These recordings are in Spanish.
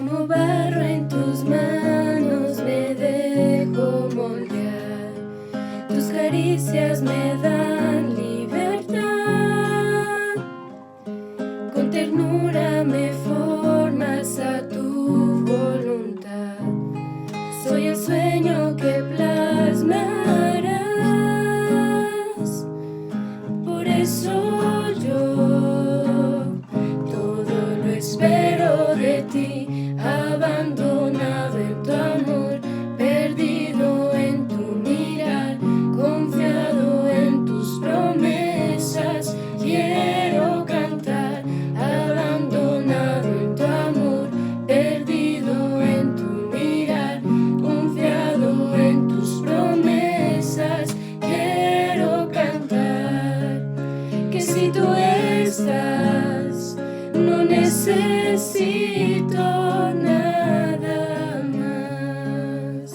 Como barro en tus manos me dejo moldear, tus caricias me dan libertad, con ternura me formas a tu voluntad, soy el sueño que plasmarás, por eso yo todo lo espero de ti, abandonado en tu amor, perdido en tu mirar, confiado en tus promesas, quiero cantar, abandonado en tu amor, perdido en tu mirar, confiado en tus promesas, quiero cantar, que si tú estás, no necesito nada más.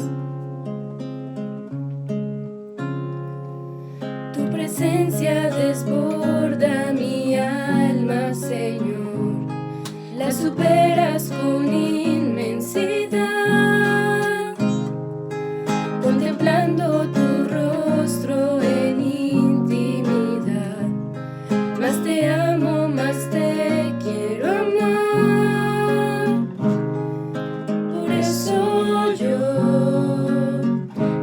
Tu presencia desborda mi alma, Señor, la superas con inmensidad, contemplando tu rostro en intimidad, más te amo, más te quiero amar, por eso yo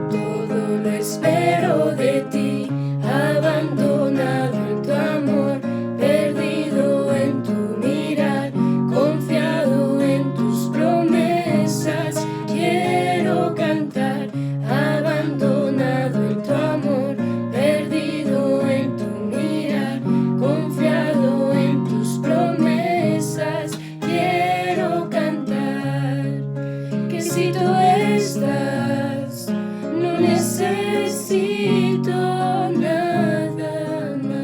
todo lo espero de ti, abandonado en tu amor, perdido en tu mirar, confiado en tus promesas, quiero cantar, abandonado en tu amor, perdido en tu mirar, confiado en tus promesas, quiero cantar, que si tú estás, no necesito nada más.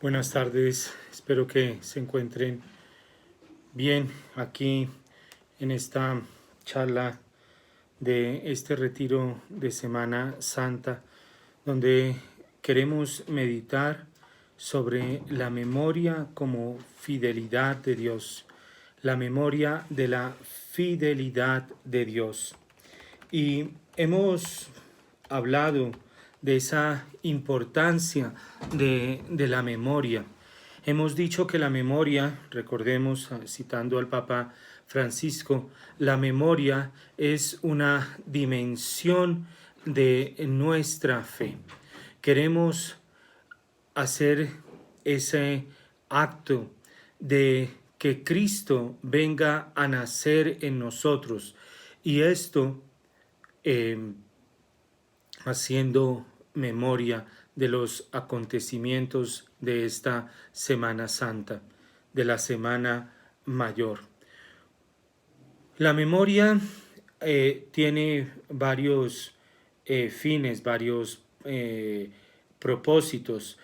Buenas tardes, espero que se encuentren bien aquí en esta charla de este retiro de Semana Santa, donde queremos meditar sobre la memoria como fidelidad de Dios, la memoria de la fidelidad de Dios. Y hemos hablado de esa importancia de la memoria. Hemos dicho que la memoria, recordemos, citando al Papa Francisco, la memoria es una dimensión de nuestra fe. Queremos hacer ese acto de que Cristo venga a nacer en nosotros, y esto haciendo memoria de los acontecimientos de esta Semana Santa, de la Semana Mayor. La memoria tiene varios fines, varios propósitos.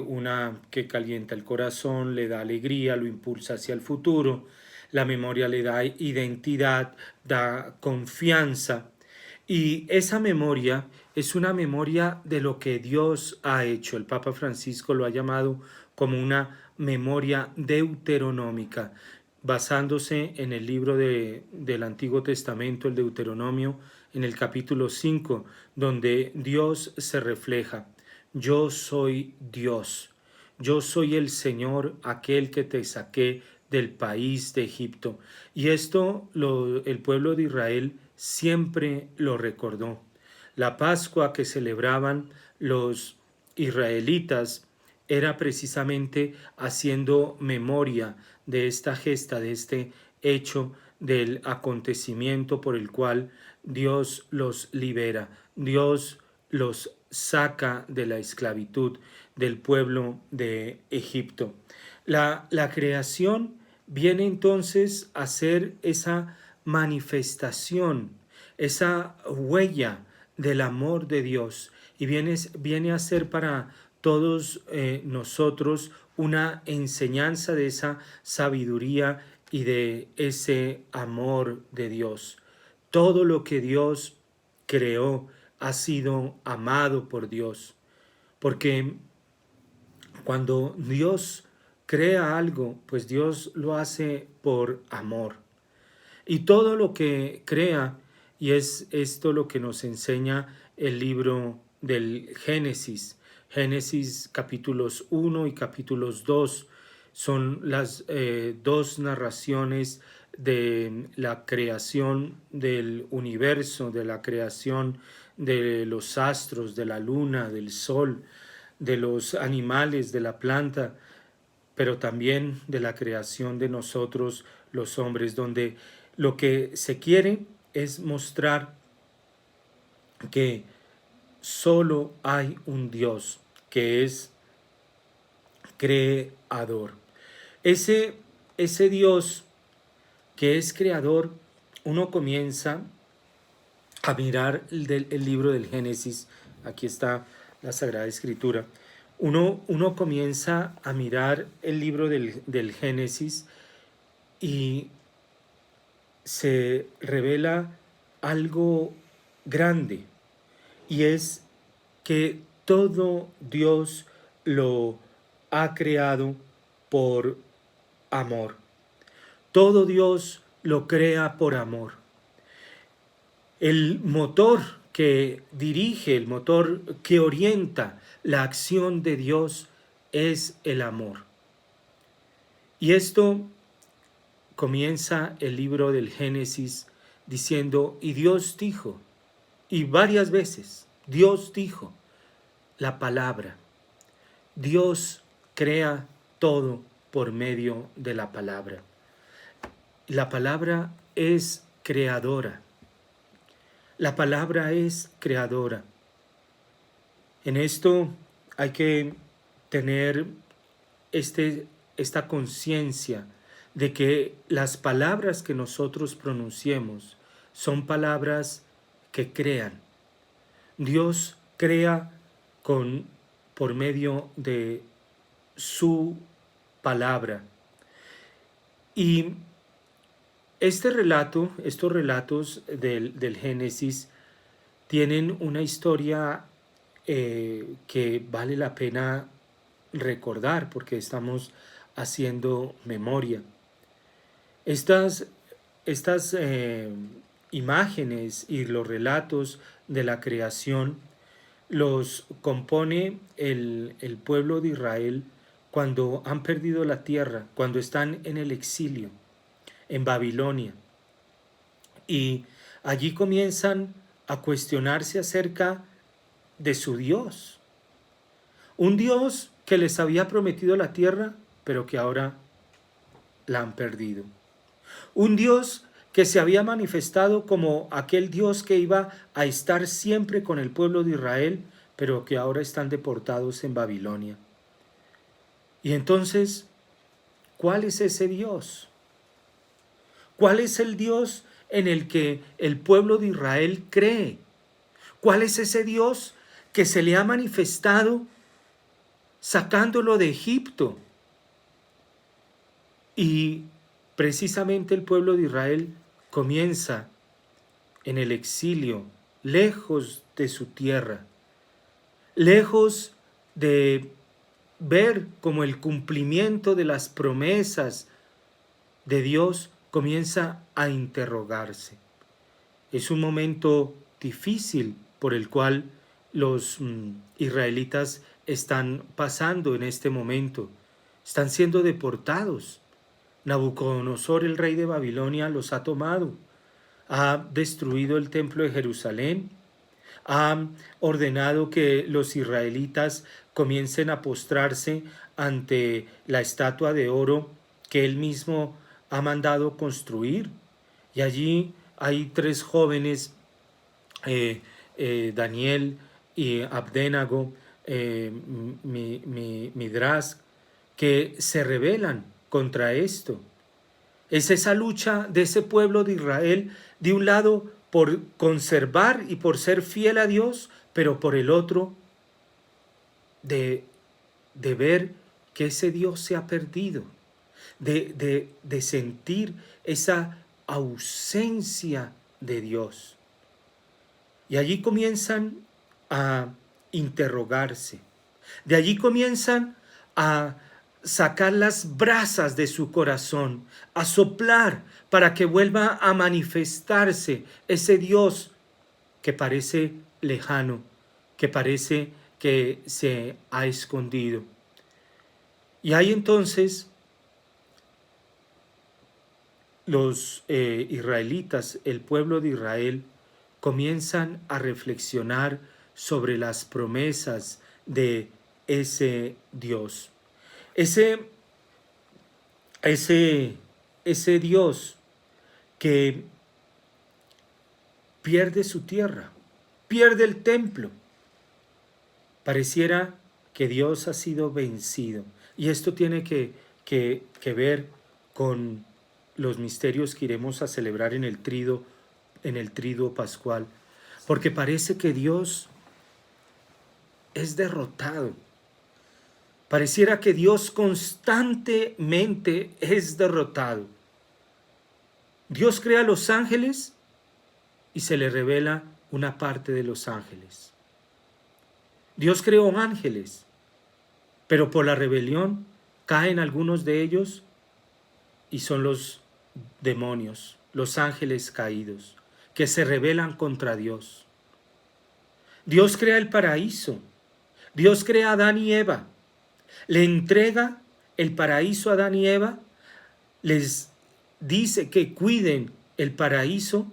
Una que calienta el corazón, le da alegría, lo impulsa hacia el futuro. La memoria le da identidad, da confianza. Y esa memoria es una memoria de lo que Dios ha hecho. El Papa Francisco lo ha llamado como una memoria deuteronómica, basándose en el libro del Antiguo Testamento, el Deuteronomio, en el capítulo 5, donde Dios se refleja. Yo soy Dios, yo soy el Señor, aquel que te saqué del país de Egipto. Y esto el pueblo de Israel siempre lo recordó. La Pascua que celebraban los israelitas era precisamente haciendo memoria de esta gesta, de este hecho, del acontecimiento por el cual Dios los libera, Dios los saca de la esclavitud del pueblo de Egipto. La creación viene entonces a ser esa manifestación, esa huella del amor de Dios y viene a ser para todos nosotros una enseñanza de esa sabiduría y de ese amor de Dios. Todo lo que Dios creó ha sido amado por Dios, porque cuando Dios crea algo, pues Dios lo hace por amor. Y todo lo que crea, y es esto lo que nos enseña el libro del Génesis. Génesis capítulos 1 y capítulos 2 son las dos narraciones de la creación del universo, de la creación de los astros, de la luna, del sol, de los animales, de la planta, pero también de la creación de nosotros los hombres, donde lo que se quiere es mostrar que solo hay un Dios que es creador. Ese Dios que es creador, uno comienza a mirar el libro del Génesis. Aquí está la Sagrada Escritura. Uno comienza a mirar el libro del Génesis y se revela algo grande, y es que todo Dios lo ha creado por amor. Todo Dios lo crea por amor. El motor que dirige, el motor que orienta la acción de Dios es el amor. Y esto comienza el libro del Génesis diciendo, y Dios dijo, y varias veces, Dios dijo, la palabra. Dios crea todo por medio de la palabra. La palabra es creadora. La palabra es creadora. En esto hay que tener esta conciencia de que las palabras que nosotros pronunciemos son palabras que crean. Dios crea por medio de su palabra. Y estos relatos del Génesis tienen una historia que vale la pena recordar porque estamos haciendo memoria. Estas imágenes y los relatos de la creación los compone el pueblo de Israel cuando han perdido la tierra, cuando están en el exilio, en Babilonia. Y allí comienzan a cuestionarse acerca de su Dios. Un Dios que les había prometido la tierra, pero que ahora la han perdido. Un Dios que se había manifestado como aquel Dios que iba a estar siempre con el pueblo de Israel, pero que ahora están deportados en Babilonia. Y entonces, ¿cuál es ese Dios? ¿Cuál es el Dios en el que el pueblo de Israel cree? ¿Cuál es ese Dios que se le ha manifestado sacándolo de Egipto? Y precisamente el pueblo de Israel comienza en el exilio, lejos de su tierra, lejos de ver como el cumplimiento de las promesas de Dios comienza a interrogarse. Es un momento difícil por el cual los israelitas están pasando en este momento. Están siendo deportados. Nabucodonosor, el rey de Babilonia, los ha tomado. Ha destruido el templo de Jerusalén. Ha ordenado que los israelitas comiencen a postrarse ante la estatua de oro que él mismo ha mandado construir. Y allí hay 3 jóvenes, Daniel y Abdenago, Midras, que se rebelan contra esto. Es esa lucha de ese pueblo de Israel, de un lado por conservar y por ser fiel a Dios, pero por el otro, de ver que ese Dios se ha perdido, de sentir esa ausencia de Dios. Y allí comienzan a interrogarse, de allí comienzan a sacar las brasas de su corazón, a soplar para que vuelva a manifestarse ese Dios que parece lejano, que parece que se ha escondido. Y ahí entonces los israelitas, el pueblo de Israel, comienzan a reflexionar sobre las promesas de ese Dios. Ese Dios que pierde su tierra, pierde el templo. Pareciera que Dios ha sido vencido. Y esto tiene que ver con los misterios que iremos a celebrar en el triduo pascual. Porque parece que Dios es derrotado. Pareciera que Dios constantemente es derrotado. Dios crea a los ángeles y se le revela una parte de los ángeles. Dios creó ángeles, pero por la rebelión caen algunos de ellos y son los demonios, los ángeles caídos, que se rebelan contra Dios. Dios crea el paraíso, Dios crea a Adán y Eva, le entrega el paraíso a Adán y Eva, les dice que cuiden el paraíso,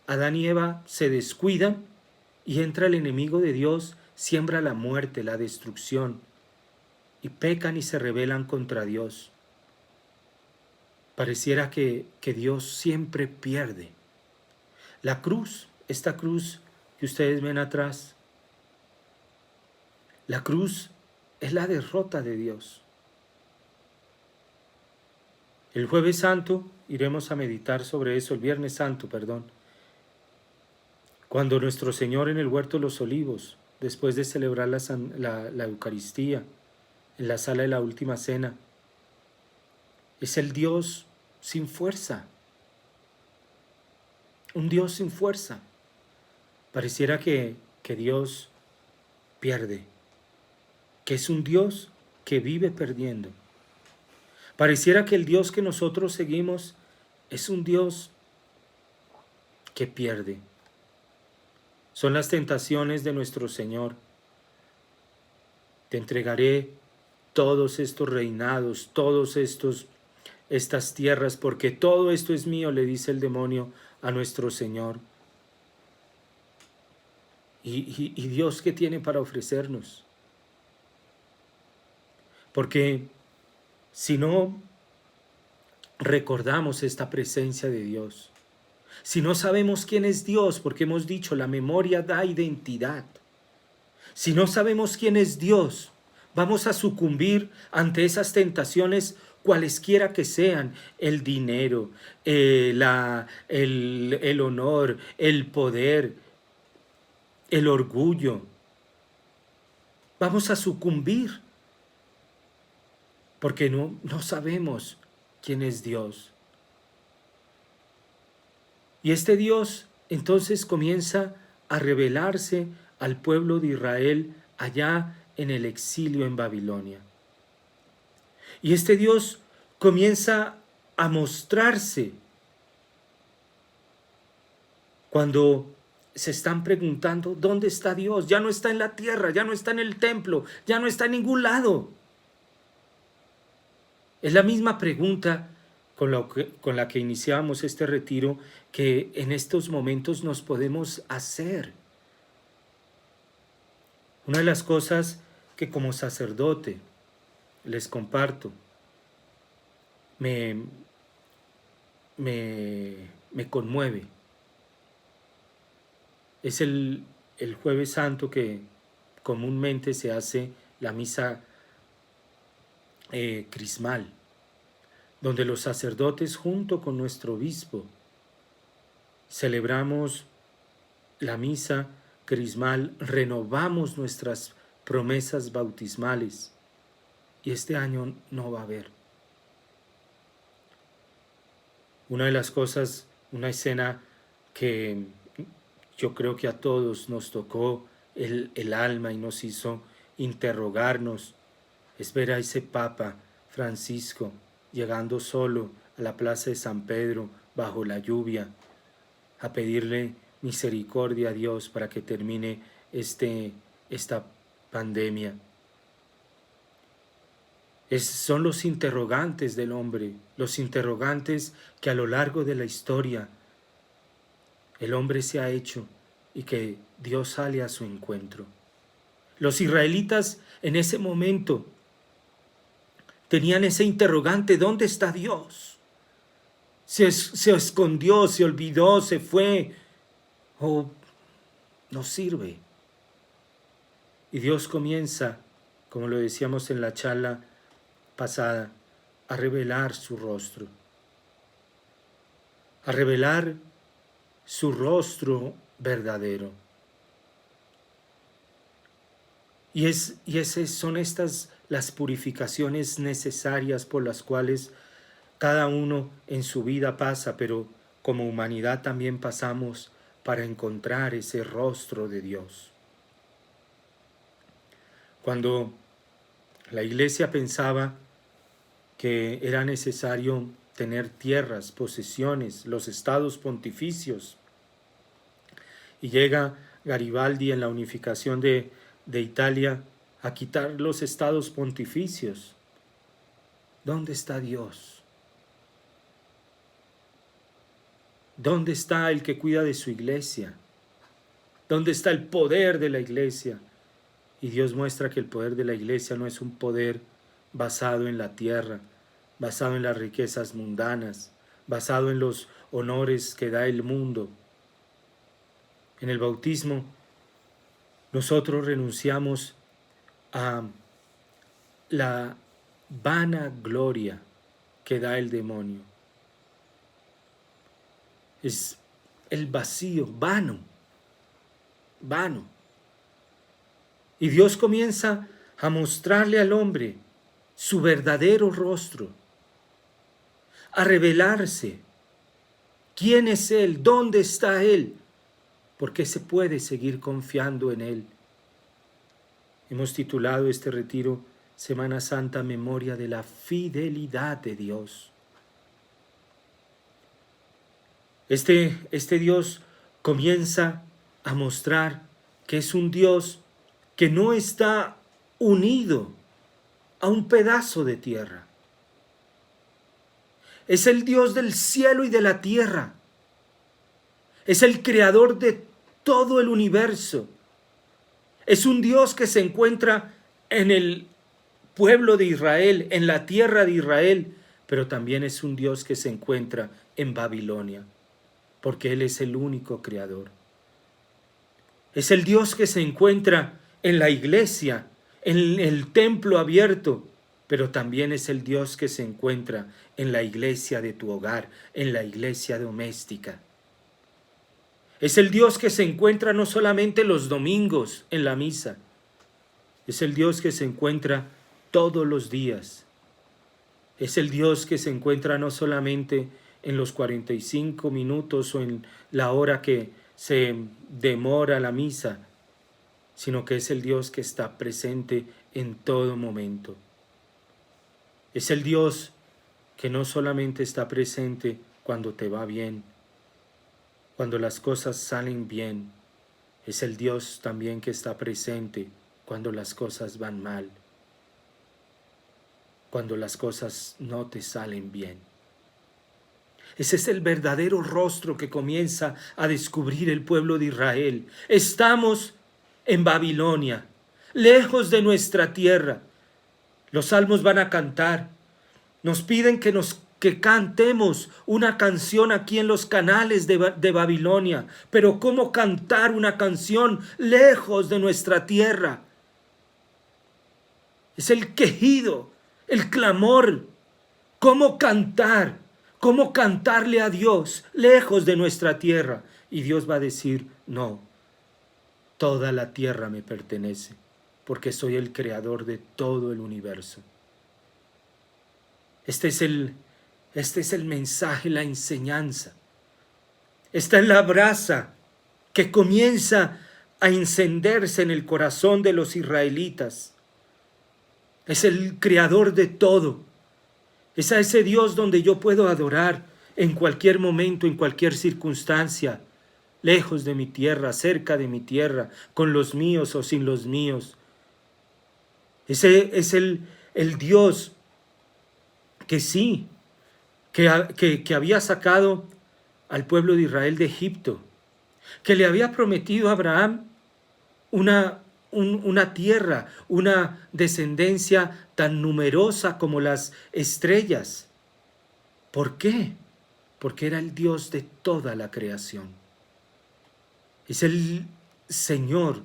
Adán y Eva se descuidan y entra el enemigo de Dios, siembra la muerte, la destrucción, y pecan y se rebelan contra Dios. Pareciera que Dios siempre pierde. La cruz, esta cruz que ustedes ven atrás, la cruz es la derrota de Dios. El Jueves Santo iremos a meditar sobre eso, el Viernes Santo, perdón, cuando nuestro Señor en el Huerto de los Olivos, después de celebrar la Eucaristía, en la sala de la Última Cena, es el Dios sin fuerza, un Dios sin fuerza. Pareciera que Dios pierde, que es un Dios que vive perdiendo. Pareciera que el Dios que nosotros seguimos es un Dios que pierde. Son las tentaciones de nuestro Señor. Te entregaré todos estos reinados, estas tierras, porque todo esto es mío, le dice el demonio a nuestro Señor. ¿Y Dios qué tiene para ofrecernos? Porque si no recordamos esta presencia de Dios, si no sabemos quién es Dios, porque hemos dicho, la memoria da identidad. Si no sabemos quién es Dios, vamos a sucumbir ante esas tentaciones cualesquiera que sean, el dinero, el honor, el poder, el orgullo. Vamos a sucumbir porque no sabemos quién es Dios. Y este Dios entonces comienza a revelarse al pueblo de Israel allá en el exilio en Babilonia. Y este Dios comienza a mostrarse cuando se están preguntando, ¿dónde está Dios? Ya no está en la tierra, ya no está en el templo, ya no está en ningún lado. Es la misma pregunta con la que iniciamos este retiro que en estos momentos nos podemos hacer. Una de las cosas que como sacerdote les comparto, me conmueve, es el Jueves Santo que comúnmente se hace la misa crismal, donde los sacerdotes junto con nuestro obispo celebramos la misa crismal renovamos nuestras promesas bautismales y este año no va a haber. Una de las cosas, una escena que yo creo que a todos nos tocó el alma y nos hizo interrogarnos, es ver a ese Papa Francisco llegando solo a la plaza de San Pedro bajo la lluvia a pedirle misericordia a Dios para que termine esta pandemia. Son los interrogantes del hombre, los interrogantes que a lo largo de la historia el hombre se ha hecho y que Dios sale a su encuentro. Los israelitas en ese momento tenían ese interrogante: ¿dónde está Dios? Se escondió, se olvidó, se fue o no sirve. Y Dios comienza, como lo decíamos en la charla pasada, a revelar su rostro, a revelar su rostro verdadero. Y son estas las purificaciones necesarias por las cuales cada uno en su vida pasa, pero como humanidad también pasamos para encontrar ese rostro de Dios. Cuando la Iglesia pensaba que era necesario tener tierras, posesiones, los estados pontificios, y llega Garibaldi en la unificación de Italia a quitar los estados pontificios, ¿dónde está Dios? ¿Dónde está el que cuida de su iglesia? ¿Dónde está el poder de la iglesia? Y Dios muestra que el poder de la iglesia no es un poder basado en la tierra, basado en las riquezas mundanas, basado en los honores que da el mundo. En el bautismo, nosotros renunciamos a la vana gloria que da el demonio. Es el vacío, vano. Y Dios comienza a mostrarle al hombre su verdadero rostro, a revelarse. ¿Quién es Él? ¿Dónde está Él? ¿Por qué se puede seguir confiando en Él? Hemos titulado este retiro Semana Santa, Memoria de la Fidelidad de Dios. Este Dios comienza a mostrar que es un Dios que no está unido a un pedazo de tierra. Es el Dios del cielo y de la tierra. Es el creador de todo el universo. Es un Dios que se encuentra en el pueblo de Israel, en la tierra de Israel, pero también es un Dios que se encuentra en Babilonia, porque Él es el único creador. Es el Dios que se encuentra en la iglesia, en el templo abierto, pero también es el Dios que se encuentra en la iglesia de tu hogar, en la iglesia doméstica. Es el Dios que se encuentra no solamente los domingos en la misa, es el Dios que se encuentra todos los días. Es el Dios que se encuentra no solamente en los 45 minutos o en la hora que se demora la misa, sino que es el Dios que está presente en todo momento. Es el Dios que no solamente está presente cuando te va bien, cuando las cosas salen bien, es el Dios también que está presente cuando las cosas van mal, cuando las cosas no te salen bien. Ese es el verdadero rostro que comienza a descubrir el pueblo de Israel. Estamos en Babilonia, lejos de nuestra tierra. Los salmos van a cantar. Nos piden que cantemos una canción aquí en los canales de Babilonia. Pero ¿cómo cantar una canción lejos de nuestra tierra? Es el quejido, el clamor. ¿Cómo cantar? ¿Cómo cantarle a Dios lejos de nuestra tierra? Y Dios va a decir, no, Toda la tierra me pertenece, porque soy el creador de todo el universo. Este es el mensaje, la enseñanza. Esta es la brasa que comienza a encenderse en el corazón de los israelitas. Es el creador de todo. Es a ese Dios donde yo puedo adorar en cualquier momento, en cualquier circunstancia, lejos de mi tierra, cerca de mi tierra, con los míos o sin los míos. Ese es el Dios que sí, que había sacado al pueblo de Israel de Egipto, que le había prometido a Abraham una tierra, una descendencia tan numerosa como las estrellas. ¿Por qué? Porque era el Dios de toda la creación. Es el Señor,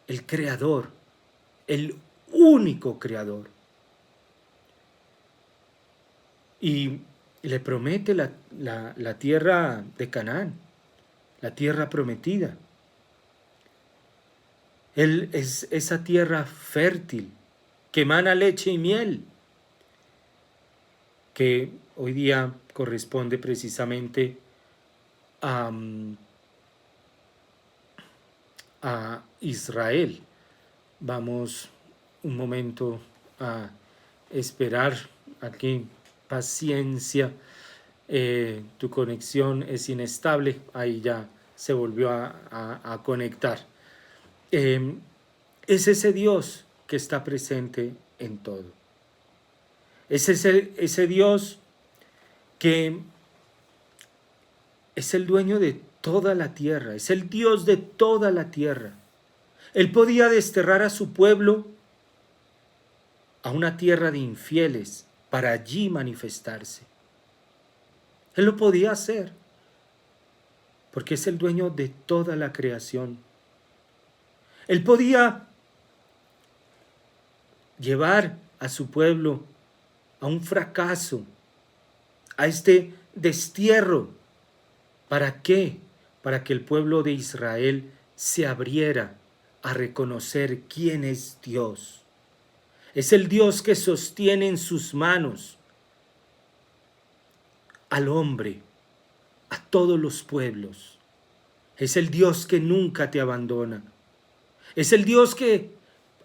el Creador, el único Creador. Y le promete la tierra de Canaán, la tierra prometida. Él es esa tierra fértil que emana leche y miel, que hoy día corresponde precisamente a Israel. Vamos un momento a esperar aquí. Paciencia, tu conexión es inestable, ahí ya se volvió a conectar. Es ese Dios que está presente en todo. Es ese Dios que es el dueño de toda la tierra, es el Dios de toda la tierra. Él podía desterrar a su pueblo a una tierra de infieles, para allí manifestarse. Él lo podía hacer, porque es el dueño de toda la creación. Él podía llevar a su pueblo a un fracaso, a este destierro. ¿Para qué? Para que el pueblo de Israel se abriera a reconocer quién es Dios. Es el Dios que sostiene en sus manos al hombre, a todos los pueblos. Es el Dios que nunca te abandona. Es el Dios que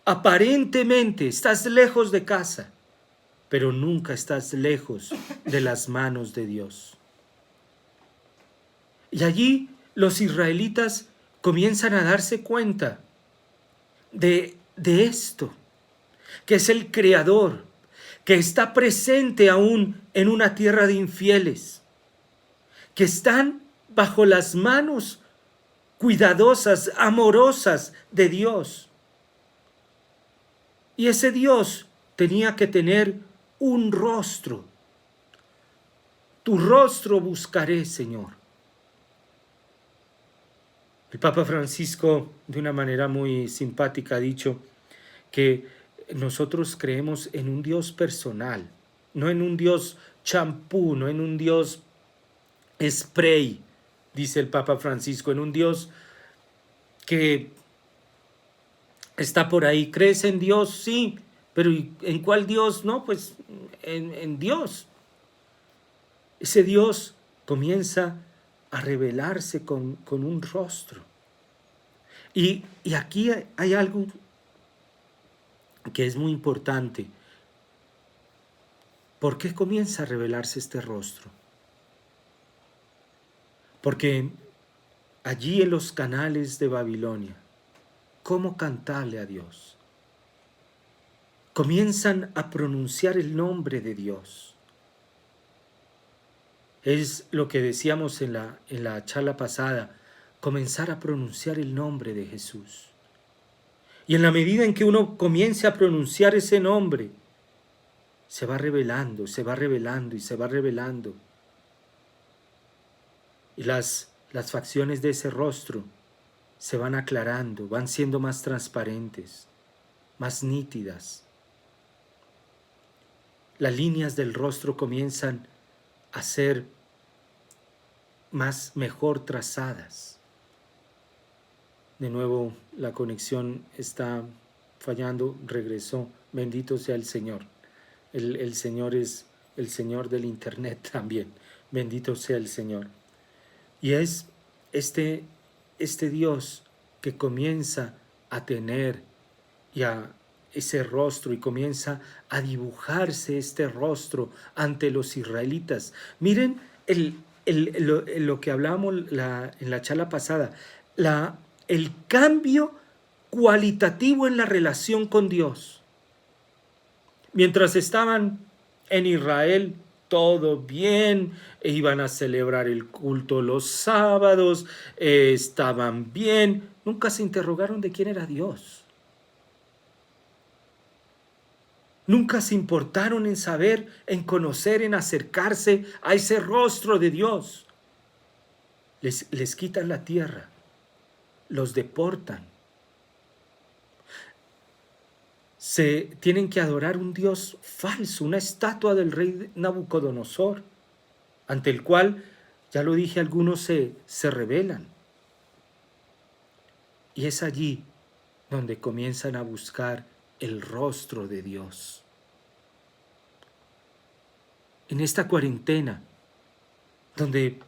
aparentemente estás lejos de casa, pero nunca estás lejos de las manos de Dios. Y allí los israelitas comienzan a darse cuenta de esto, que es el Creador, que está presente aún en una tierra de infieles, que están bajo las manos cuidadosas, amorosas de Dios. Y ese Dios tenía que tener un rostro. Tu rostro buscaré, Señor. El Papa Francisco, de una manera muy simpática, ha dicho que nosotros creemos en un Dios personal, no en un Dios champú, no en un Dios spray, dice el Papa Francisco, en un Dios que está por ahí. ¿Crees en Dios? Sí, pero ¿en cuál Dios? No, pues en Dios. Ese Dios comienza a revelarse con un rostro. Y aquí hay algo que es muy importante. ¿Por qué comienza a revelarse este rostro? Porque allí en los canales de Babilonia, ¿cómo cantarle a Dios? Comienzan a pronunciar el nombre de Dios. Es lo que decíamos en la charla pasada, comenzar a pronunciar el nombre de Jesús. Y en la medida en que uno comience a pronunciar ese nombre, se va revelando, se va revelando y se va revelando. Y las facciones de ese rostro se van aclarando, van siendo más transparentes, más nítidas. Las líneas del rostro comienzan a ser mejor trazadas. De nuevo la conexión está fallando, regresó. Bendito sea el Señor. El Señor es el Señor del Internet también. Bendito sea el Señor. Y es este Dios que comienza a tener ya ese rostro y comienza a dibujarse este rostro ante los israelitas. Miren lo que hablábamos en la charla pasada, el cambio cualitativo en la relación con Dios. Mientras estaban en Israel, todo bien, iban a celebrar el culto los sábados, estaban bien, nunca se interrogaron de quién era Dios. Nunca se importaron en saber, en conocer, en acercarse a ese rostro de Dios. Les quitan la tierra, los deportan. Se tienen que adorar un Dios falso, una estatua del rey Nabucodonosor, ante el cual, ya lo dije, algunos se rebelan. Y es allí donde comienzan a buscar el rostro de Dios. En esta cuarentena, donde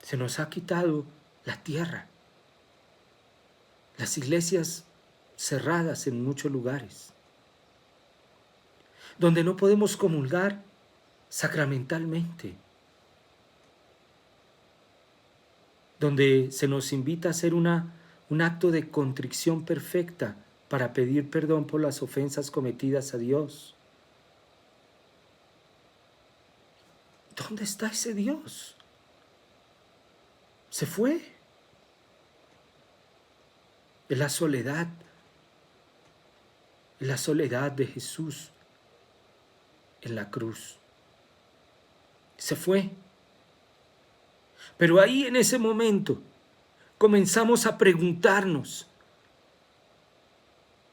se nos ha quitado la tierra, las iglesias cerradas en muchos lugares, donde no podemos comulgar sacramentalmente, donde se nos invita a hacer un acto de contrición perfecta para pedir perdón por las ofensas cometidas a Dios. ¿Dónde está ese Dios? Se fue. Es la soledad de Jesús en la cruz. Se fue. Pero ahí en ese momento comenzamos a preguntarnos,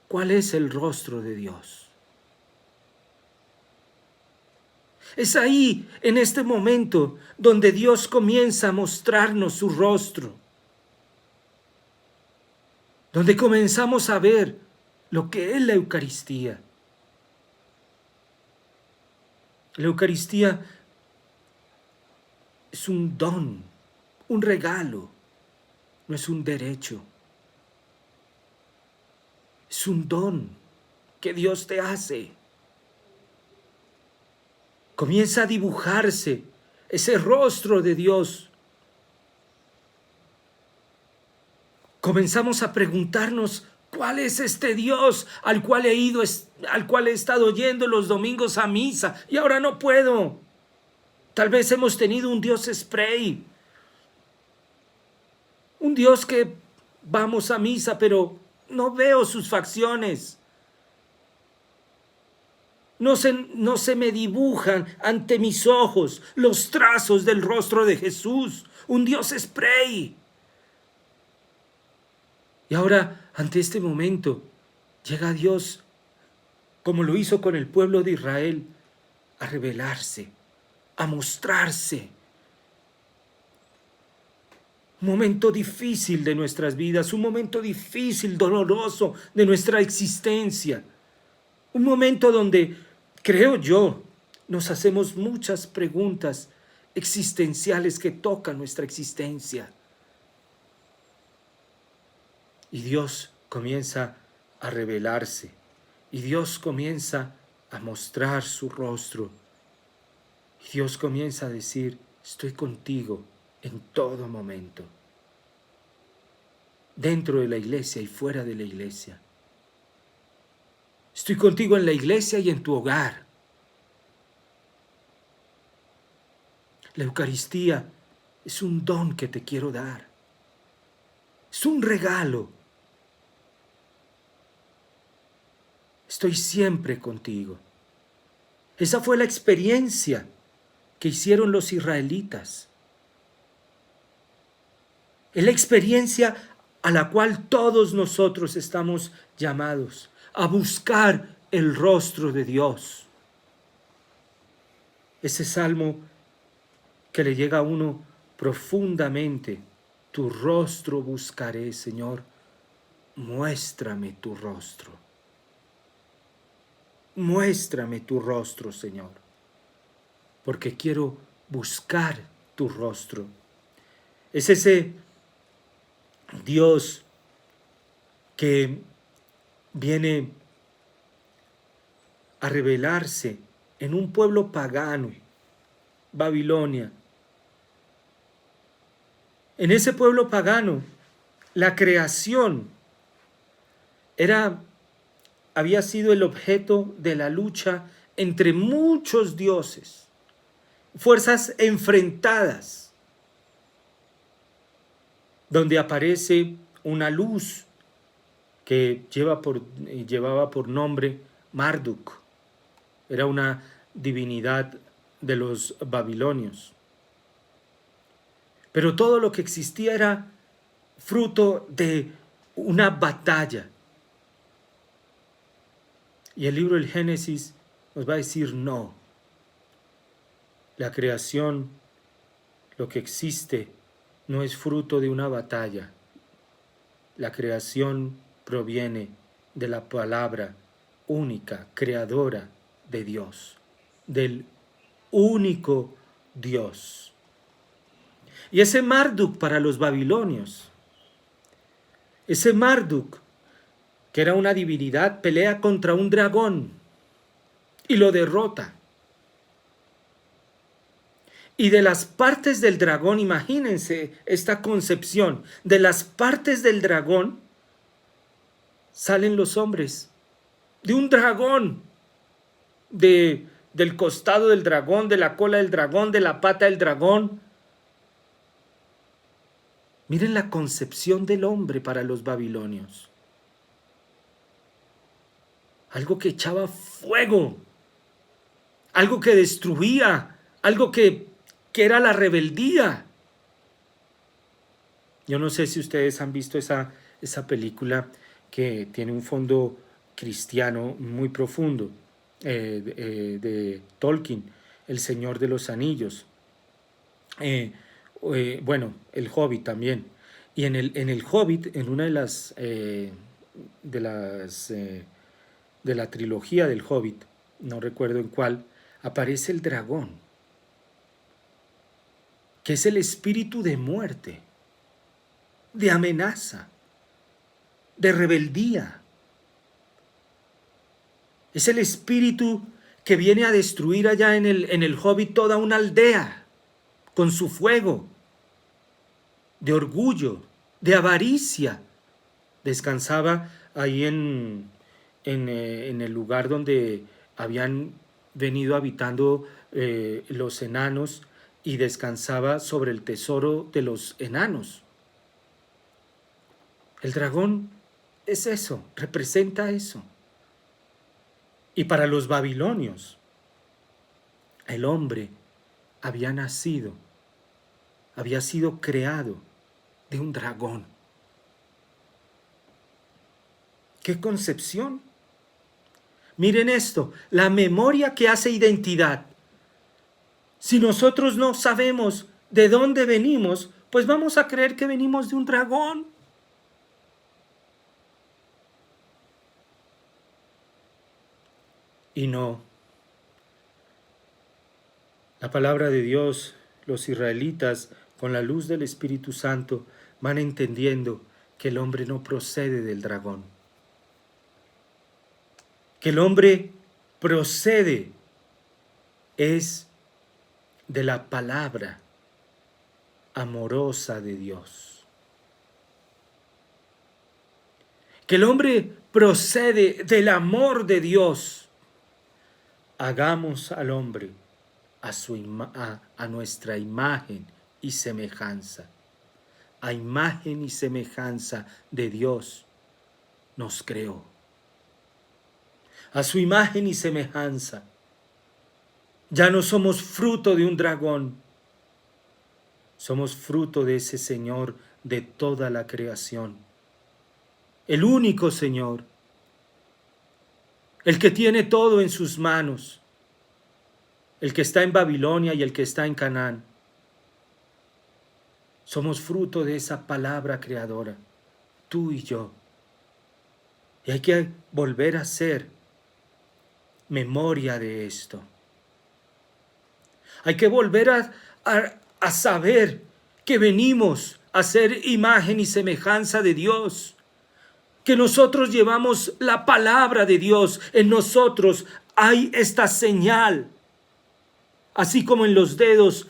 ¿cuál es el rostro de Dios? Es ahí, en este momento, donde Dios comienza a mostrarnos su rostro, donde comenzamos a ver lo que es la Eucaristía. La Eucaristía es un don, un regalo, no es un derecho. Es un don que Dios te hace. Comienza a dibujarse ese rostro de Dios. Comenzamos a preguntarnos, ¿cuál es este Dios al cual he estado yendo los domingos a misa y ahora no puedo? Tal vez hemos tenido un Dios spray, un Dios que vamos a misa pero no veo sus facciones. No se me dibujan ante mis ojos los trazos del rostro de Jesús, un Dios spray. Y ahora, ante este momento, llega Dios, como lo hizo con el pueblo de Israel, a revelarse, a mostrarse. Un momento difícil de nuestras vidas, un momento difícil, doloroso de nuestra existencia. Un momento donde, creo yo, nos hacemos muchas preguntas existenciales que tocan nuestra existencia. Y Dios comienza a revelarse. Y Dios comienza a mostrar su rostro. Y Dios comienza a decir, estoy contigo en todo momento. Dentro de la iglesia y fuera de la iglesia. Estoy contigo en la iglesia y en tu hogar. La Eucaristía es un don que te quiero dar. Es un regalo. Estoy siempre contigo. Esa fue la experiencia que hicieron los israelitas. Es la experiencia a la cual todos nosotros estamos llamados, a buscar el rostro de Dios. Ese salmo que le llega a uno profundamente Tu rostro buscaré, Señor. Muéstrame tu rostro. Muéstrame tu rostro, Señor, porque quiero buscar tu rostro. Es ese Dios que viene a revelarse en un pueblo pagano, Babilonia. En ese pueblo pagano, la creación había sido el objeto de la lucha entre muchos dioses, fuerzas enfrentadas, donde aparece una luz que llevaba por nombre Marduk. Era una divinidad de los babilonios. Pero todo lo que existía era fruto de una batalla. Y el libro del Génesis nos va a decir no. La creación, lo que existe, no es fruto de una batalla. La creación proviene de la palabra única, creadora de Dios, del único Dios. Y ese Marduk para los babilonios, ese Marduk, que era una divinidad, pelea contra un dragón y lo derrota. Y de las partes del dragón, imagínense esta concepción, de las partes del dragón salen los hombres, de un dragón, del costado del dragón, de la cola del dragón, de la pata del dragón. Miren la concepción del hombre para los babilonios. Algo que echaba fuego, algo que destruía, algo que era la rebeldía. Yo no sé si ustedes han visto esa película que tiene un fondo cristiano muy profundo, de Tolkien, El Señor de los Anillos. Bueno, El Hobbit también. Y en el Hobbit, en una de la trilogía del Hobbit, no recuerdo en cuál, aparece el dragón, que es el espíritu de muerte, de amenaza, de rebeldía. Es el espíritu que viene a destruir allá en el Hobbit toda una aldea con su fuego, de orgullo, de avaricia. Descansaba ahí en el lugar donde habían venido habitando los enanos, y descansaba sobre el tesoro de los enanos. El dragón es eso, representa eso. Y para los babilonios, el hombre había sido creado de un dragón. ¡Qué concepción! Miren esto, la memoria que hace identidad. Si nosotros no sabemos de dónde venimos, pues vamos a creer que venimos de un dragón. Y no. La palabra de Dios, los israelitas, con la luz del Espíritu Santo, van entendiendo que el hombre no procede del dragón. Que el hombre procede es de la palabra amorosa de Dios. Que el hombre procede del amor de Dios. Hagamos al hombre a nuestra imagen y semejanza. A imagen y semejanza de Dios nos creó. A su imagen y semejanza. Ya no somos fruto de un dragón. Somos fruto de ese Señor de toda la creación. El único Señor. El que tiene todo en sus manos. El que está en Babilonia y el que está en Canaán. Somos fruto de esa palabra creadora, tú y yo. Y hay que volver a hacer memoria de esto. Hay que volver a saber que venimos a ser imagen y semejanza de Dios, que nosotros llevamos la palabra de Dios. En nosotros hay esta señal, así como en los dedos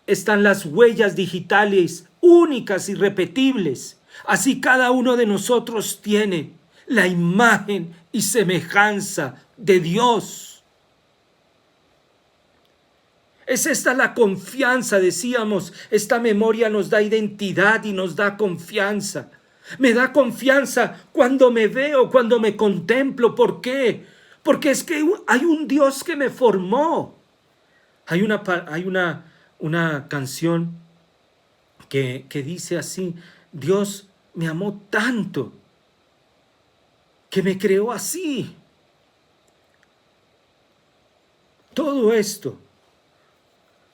están las huellas digitales únicas y repetibles. Así cada uno de nosotros tiene la imagen y semejanza de Dios. Es esta la confianza, decíamos, esta memoria nos da identidad y nos da confianza. Me da confianza cuando me veo, cuando me contemplo. ¿Por qué? Porque es que hay un Dios que me formó. Hay una canción que dice así: Dios me amó tanto que me creó así. Todo esto,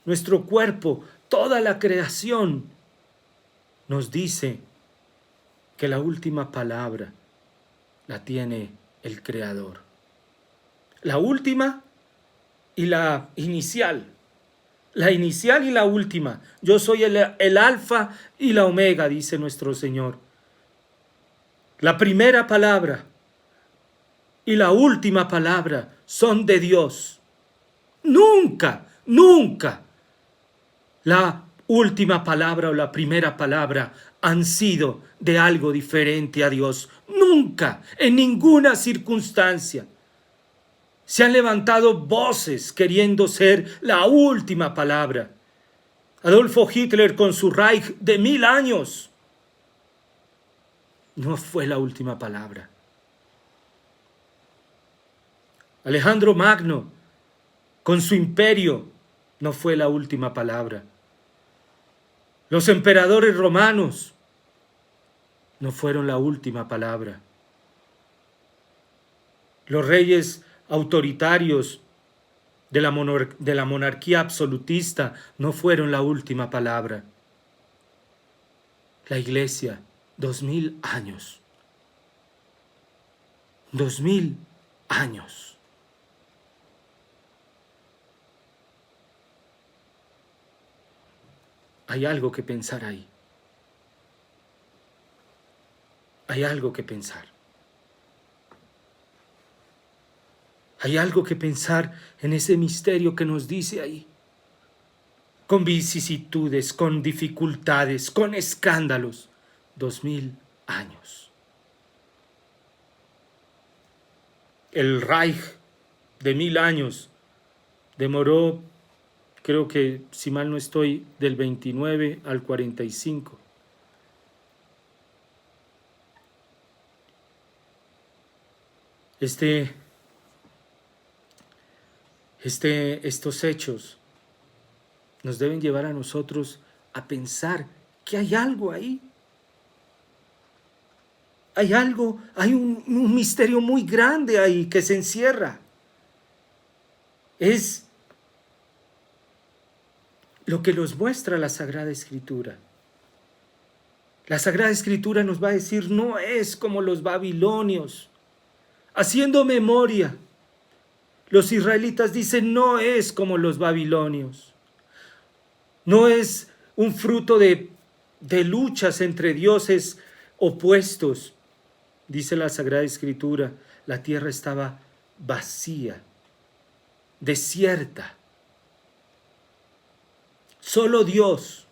nuestro cuerpo, toda la creación, nos dice que la última palabra la tiene el Creador. La última y la inicial. La inicial y la última. Yo soy el alfa y la omega, dice nuestro Señor. La primera palabra y la última palabra son de Dios. Nunca, nunca la última palabra o la primera palabra han sido de algo diferente a Dios. Nunca, en ninguna circunstancia. Se han levantado voces queriendo ser la última palabra. Adolfo Hitler con su Reich de 1000 años no fue la última palabra. Alejandro Magno con su imperio no fue la última palabra. Los emperadores romanos no fueron la última palabra. Los reyes autoritarios de la monarquía absolutista no fueron la última palabra. La Iglesia, 2000 años. 2000 años. Hay algo que pensar ahí. Hay algo que pensar. Hay algo que pensar en ese misterio que nos dice ahí. Con vicisitudes, con dificultades, con escándalos. 2000 años. El Reich de 1000 años demoró, creo que, si mal no estoy, del 29 al 45. Estos hechos nos deben llevar a nosotros a pensar que hay algo ahí. Hay algo, hay un misterio muy grande ahí que se encierra. Es lo que nos muestra la Sagrada Escritura. La Sagrada Escritura nos va a decir: no es como los babilonios. Haciendo memoria, los israelitas dicen: no es como los babilonios. No es un fruto de luchas entre dioses opuestos. Dice la Sagrada Escritura: la tierra estaba vacía, desierta. Solo Dios,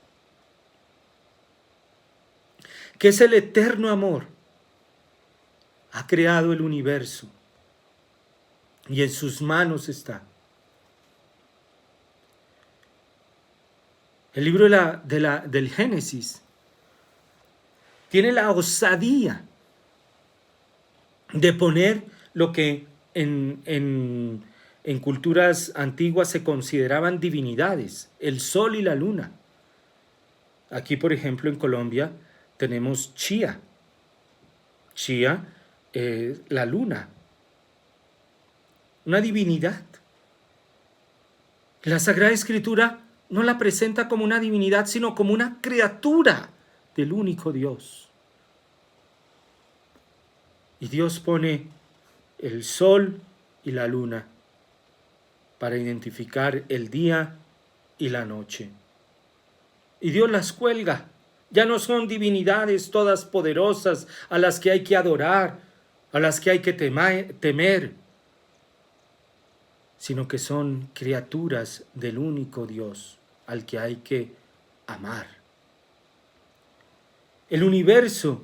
que es el eterno amor, ha creado el universo y en sus manos está. El libro del Génesis tiene la osadía de poner lo que en culturas antiguas se consideraban divinidades, el sol y la luna. Aquí, por ejemplo, en Colombia tenemos Chía. Chía, la luna, una divinidad. La Sagrada Escritura no la presenta como una divinidad, sino como una criatura del único Dios. Y Dios pone el sol y la luna para identificar el día y la noche. Y Dios las cuelga. Ya no son divinidades todas poderosas a las que hay que adorar, a las que hay que temer, sino que son criaturas del único Dios al que hay que amar. El universo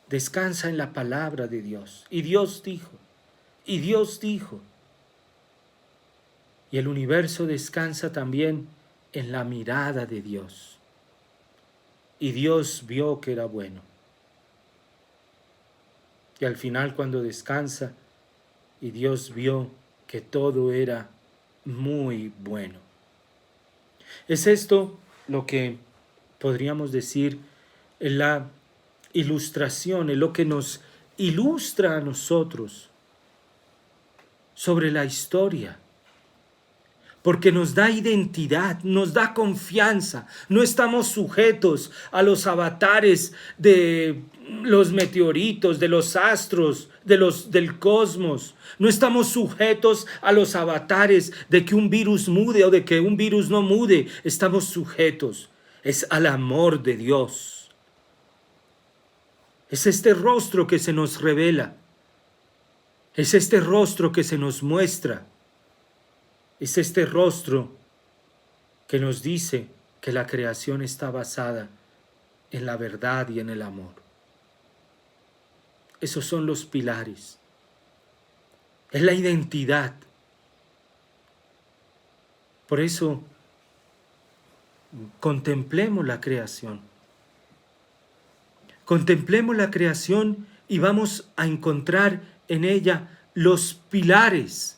descansa en la palabra de Dios. Y Dios dijo, y Dios dijo. Y el universo descansa también en la mirada de Dios. Y Dios vio que era bueno. Y al final, cuando descansa, y Dios vio que todo era muy bueno. Es esto lo que podríamos decir en la ilustración, en lo que nos ilustra a nosotros sobre la historia. Porque nos da identidad, nos da confianza. No estamos sujetos a los avatares de los meteoritos, de los astros, del cosmos. No estamos sujetos a los avatares de que un virus mude o de que un virus no mude. Estamos sujetos. Es al amor de Dios. Es este rostro que se nos revela. Es este rostro que se nos muestra. Es este rostro que nos dice que la creación está basada en la verdad y en el amor. Esos son los pilares. Es la identidad. Por eso, contemplemos la creación. Contemplemos la creación y vamos a encontrar en ella los pilares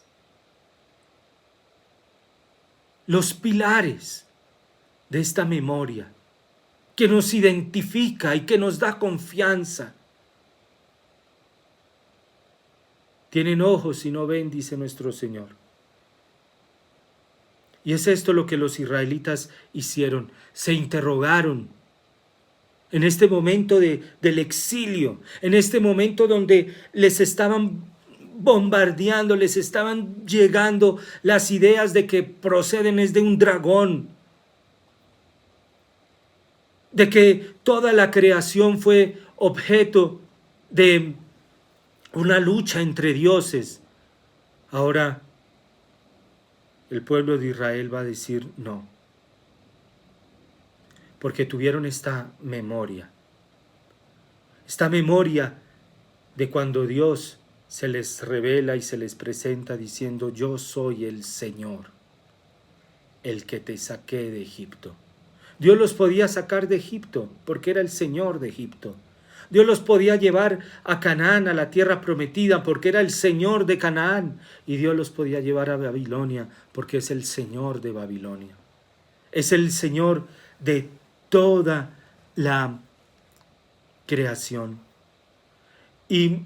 de esta memoria que nos identifica y que nos da confianza. Tienen ojos y no ven, dice nuestro Señor. Y es esto lo que los israelitas hicieron. Se interrogaron en este momento del exilio, en este momento donde les estaban bombardeando, les estaban llegando las ideas de que proceden es de un dragón, de que toda la creación fue objeto de una lucha entre dioses. Ahora el pueblo de Israel va a decir no, porque tuvieron esta memoria de cuando Dios se les revela y se les presenta diciendo: yo soy el Señor, el que te saqué de Egipto. Dios los podía sacar de Egipto porque era el Señor de Egipto. Dios los podía llevar a Canaán, a la tierra prometida, porque era el Señor de Canaán. Y Dios los podía llevar a Babilonia porque es el Señor de Babilonia. Es el Señor de toda la creación. Y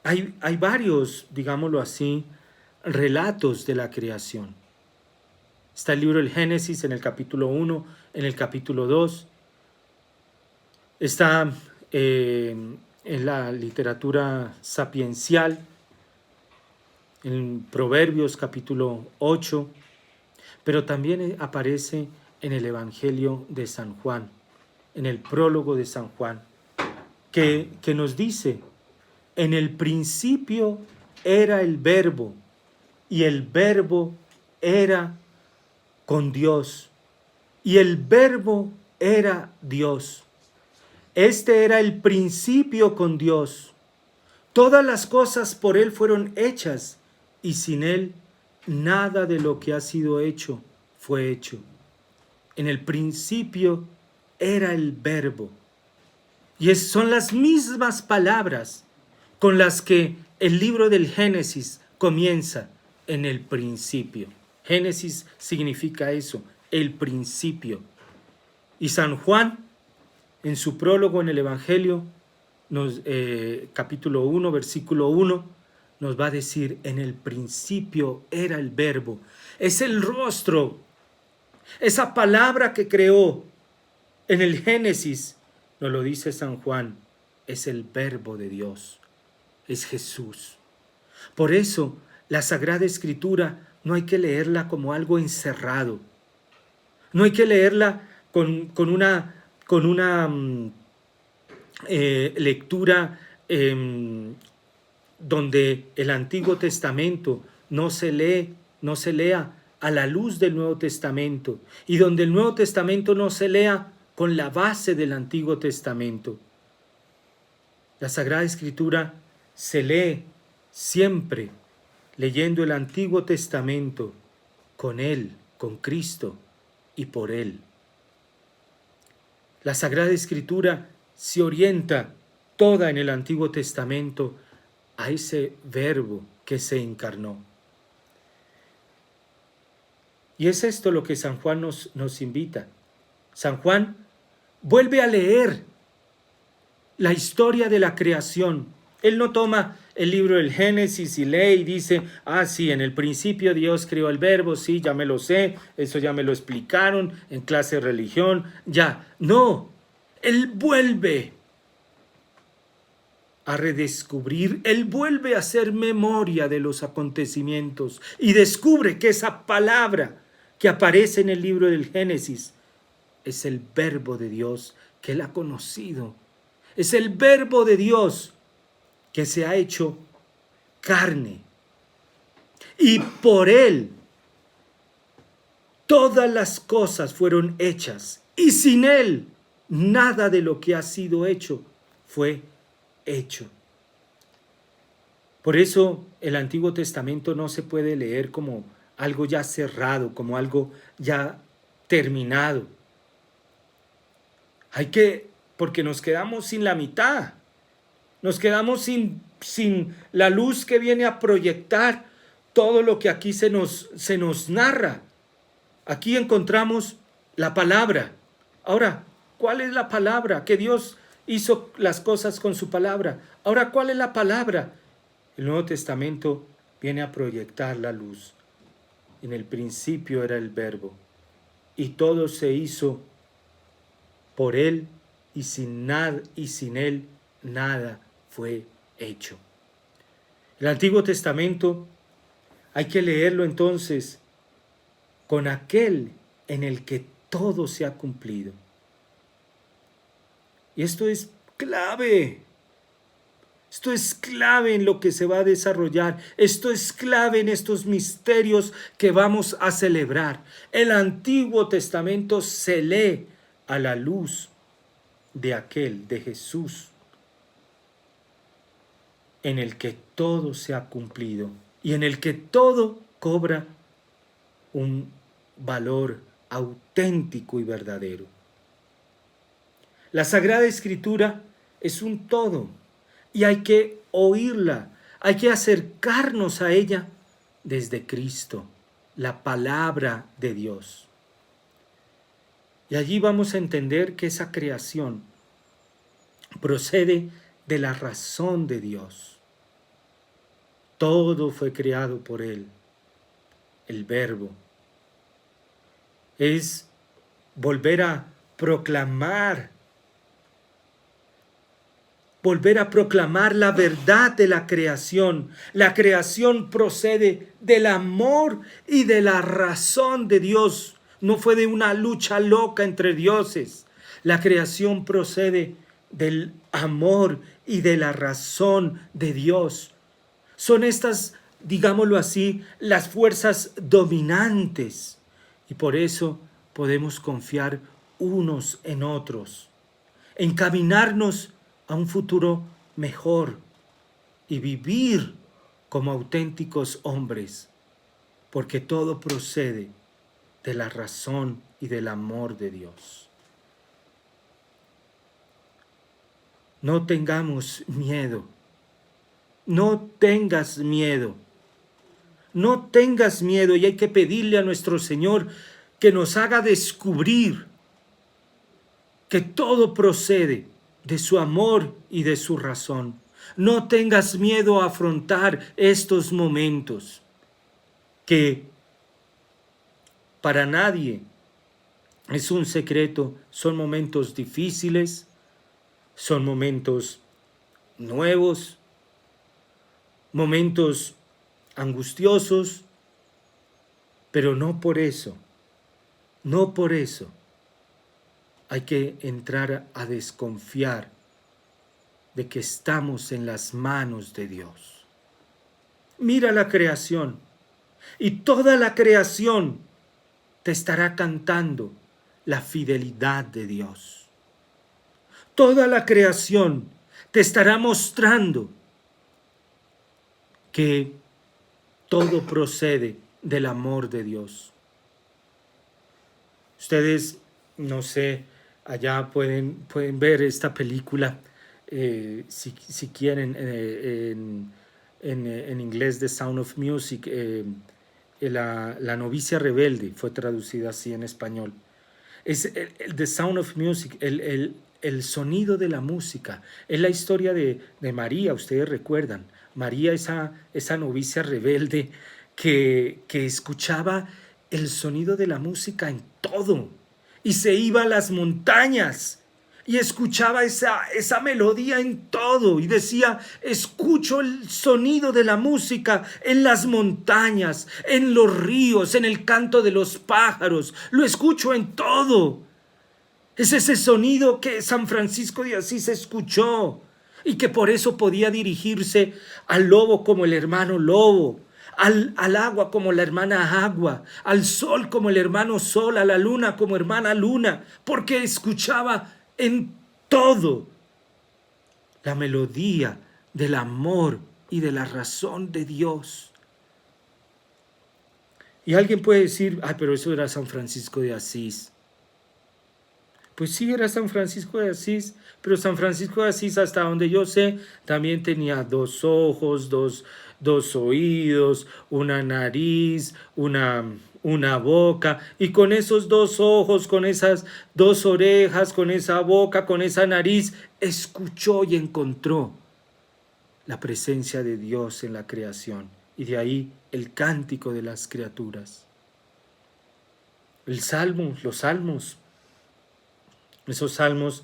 hay varios, digámoslo así, relatos de la creación. Está el libro del Génesis en el capítulo 1, en el capítulo 2. Está en la literatura sapiencial, en Proverbios capítulo 8, pero también aparece en el Evangelio de San Juan, en el prólogo de San Juan, que nos dice: en el principio era el Verbo, y el Verbo era con Dios, y el Verbo era Dios. Este era el principio con Dios. Todas las cosas por Él fueron hechas, y sin Él nada de lo que ha sido hecho fue hecho. En el principio era el Verbo. Y son las mismas palabras con las que el libro del Génesis comienza: en el principio. Génesis significa eso, el principio. Y San Juan, en su prólogo en el Evangelio, capítulo 1, versículo 1, nos va a decir, en el principio era el Verbo. Es el rostro, esa palabra que creó en el Génesis, nos lo dice San Juan, es el Verbo de Dios, es Jesús. Por eso, la Sagrada Escritura no hay que leerla como algo encerrado. No hay que leerla con una lectura donde el Antiguo Testamento no se lea a la luz del Nuevo Testamento, y donde el Nuevo Testamento no se lea con la base del Antiguo Testamento. La Sagrada Escritura se lee siempre leyendo el Antiguo Testamento con Él, con Cristo y por Él. La Sagrada Escritura se orienta toda en el Antiguo Testamento a ese Verbo que se encarnó. Y es esto lo que San Juan nos invita. San Juan vuelve a leer la historia de la creación. Él no toma el libro del Génesis y lee y dice, sí, en el principio Dios creó el Verbo, sí, ya me lo sé, eso ya me lo explicaron en clase de religión, ya. No, Él vuelve a redescubrir, Él vuelve a hacer memoria de los acontecimientos y descubre que esa palabra que aparece en el libro del Génesis es el Verbo de Dios que Él ha conocido. Es el Verbo de Dios que se ha hecho carne. Y por Él todas las cosas fueron hechas. Y sin Él nada de lo que ha sido hecho fue hecho. Por eso el Antiguo Testamento no se puede leer como algo ya cerrado, como algo ya terminado. Porque nos quedamos sin la mitad, nos quedamos sin la luz que viene a proyectar todo lo que aquí se nos narra. Aquí encontramos la palabra. Ahora, ¿cuál es la palabra? Que Dios hizo las cosas con su palabra. Ahora, ¿cuál es la palabra? El Nuevo Testamento viene a proyectar la luz. En el principio era el Verbo, y todo se hizo por Él, y sin Él nada fue hecho. El Antiguo Testamento hay que leerlo entonces con aquel en el que todo se ha cumplido. Y esto es clave. Esto es clave en lo que se va a desarrollar. Esto es clave en estos misterios que vamos a celebrar. El Antiguo Testamento se lee a la luz de aquel, de Jesús, en el que todo se ha cumplido y en el que todo cobra un valor auténtico y verdadero. La Sagrada Escritura es un todo y hay que oírla, hay que acercarnos a ella desde Cristo, la palabra de Dios. Y allí vamos a entender que esa creación procede de la razón de Dios. Todo fue creado por Él, el Verbo. Es volver a proclamar la verdad de la creación. La creación procede del amor y de la razón de Dios. No fue de una lucha loca entre dioses. La creación procede del amor y de la razón de Dios. Son estas, digámoslo así, las fuerzas dominantes. Y por eso podemos confiar unos en otros, encaminarnos a un futuro mejor y vivir como auténticos hombres, porque todo procede de la razón y del amor de Dios. No tengamos miedo, no tengas miedo, no tengas miedo, y hay que pedirle a nuestro Señor que nos haga descubrir que todo procede de su amor y de su razón. No tengas miedo a afrontar estos momentos que para nadie es un secreto. Son momentos difíciles, son momentos nuevos, momentos angustiosos, pero no por eso hay que entrar a desconfiar de que estamos en las manos de Dios. Mira la creación y toda la creación te estará cantando la fidelidad de Dios. Toda la creación te estará mostrando que todo procede del amor de Dios. Ustedes, no sé, allá pueden ver esta película, si quieren, en inglés, The Sound of Music. La novicia rebelde fue traducida así en español. Es The Sound of Music, el sonido de la música. Es la historia de María, ustedes recuerdan. María, esa novicia rebelde que escuchaba el sonido de la música en todo y se iba a las montañas y escuchaba esa melodía en todo y decía: escucho el sonido de la música en las montañas, en los ríos, en el canto de los pájaros, lo escucho en todo. Es ese sonido que San Francisco de Asís escuchó y que por eso podía dirigirse al lobo como el hermano lobo, al agua como la hermana agua, al sol como el hermano sol, a la luna como hermana luna, porque escuchaba en todo la melodía del amor y de la razón de Dios. Y alguien puede decir: ay, pero eso era San Francisco de Asís. Pues sí, era San Francisco de Asís, pero San Francisco de Asís, hasta donde yo sé, también tenía 2 ojos, dos oídos, una nariz, una boca, y con esos 2 ojos, con esas 2 orejas, con esa boca, con esa nariz, escuchó y encontró la presencia de Dios en la creación, y de ahí el cántico de las criaturas. Los salmos, esos salmos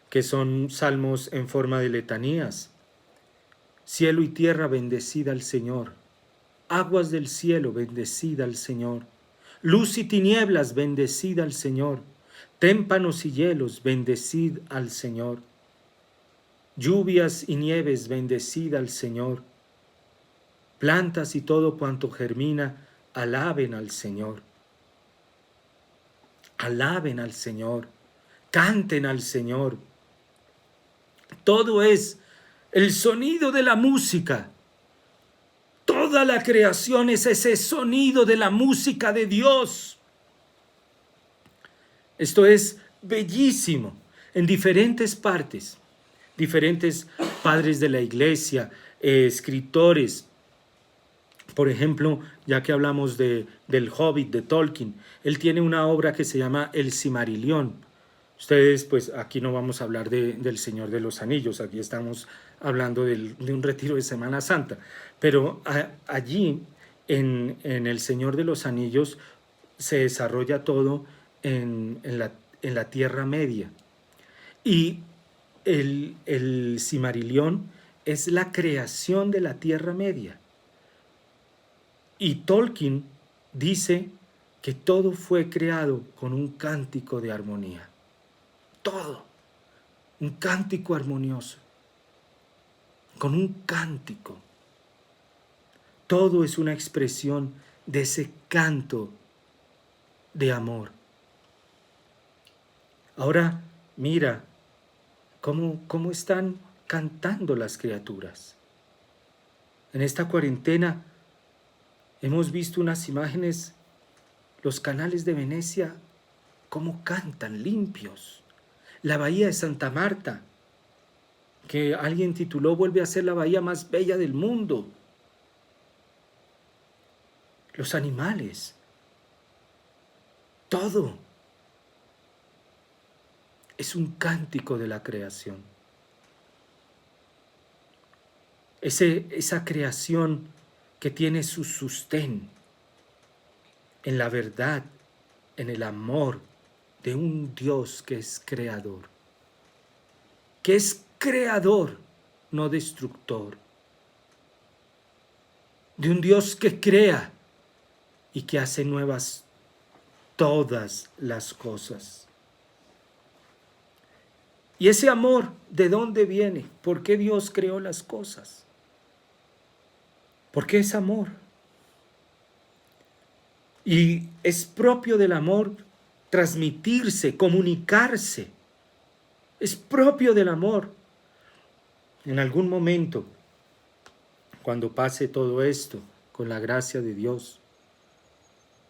que son salmos en forma de letanías. Cielo y tierra, bendecida al Señor. Aguas del cielo, bendecida al Señor. Luz y tinieblas, bendecida al Señor. Témpanos y hielos, bendecid al Señor. Lluvias y nieves, bendecida al Señor. Plantas y todo cuanto germina, alaben al Señor. Alaben al Señor. Canten al Señor. Todo es el sonido de la música. Toda la creación es ese sonido de la música de Dios. Esto es bellísimo. En diferentes partes, diferentes padres de la iglesia, escritores. Por ejemplo, ya que hablamos del Hobbit, de Tolkien, él tiene una obra que se llama El Silmarillion. Ustedes, pues aquí no vamos a hablar del Señor de los Anillos, aquí estamos hablando de un retiro de Semana Santa, pero allí en el Señor de los Anillos se desarrolla todo en la Tierra Media. Y el Silmarillion es la creación de la Tierra Media. Y Tolkien dice que todo fue creado con un cántico de armonía. Todo, un cántico armonioso, con un cántico. Todo es una expresión de ese canto de amor. Ahora mira cómo están cantando las criaturas. En esta cuarentena hemos visto unas imágenes, los canales de Venecia, cómo cantan limpios. La bahía de Santa Marta, que alguien tituló vuelve a ser la bahía más bella del mundo. Los animales, todo es un cántico de la creación. esa creación que tiene su sostén en la verdad, en el amor de un Dios que es creador, no destructor, de un Dios que crea y que hace nuevas todas las cosas. Y ese amor, ¿de dónde viene? ¿Por qué Dios creó las cosas? ¿Por qué es amor? Y es propio del amor transmitirse, comunicarse. Es propio del amor. En algún momento, cuando pase todo esto, con la gracia de Dios,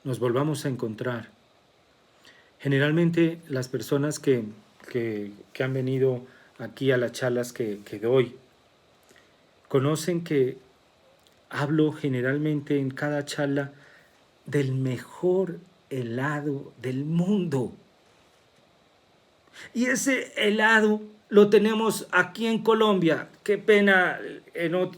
nos volvamos a encontrar. Generalmente las personas que han venido aquí a las charlas que doy, conocen que hablo generalmente en cada charla del mejor helado del mundo. Y ese helado lo tenemos aquí en Colombia. Qué pena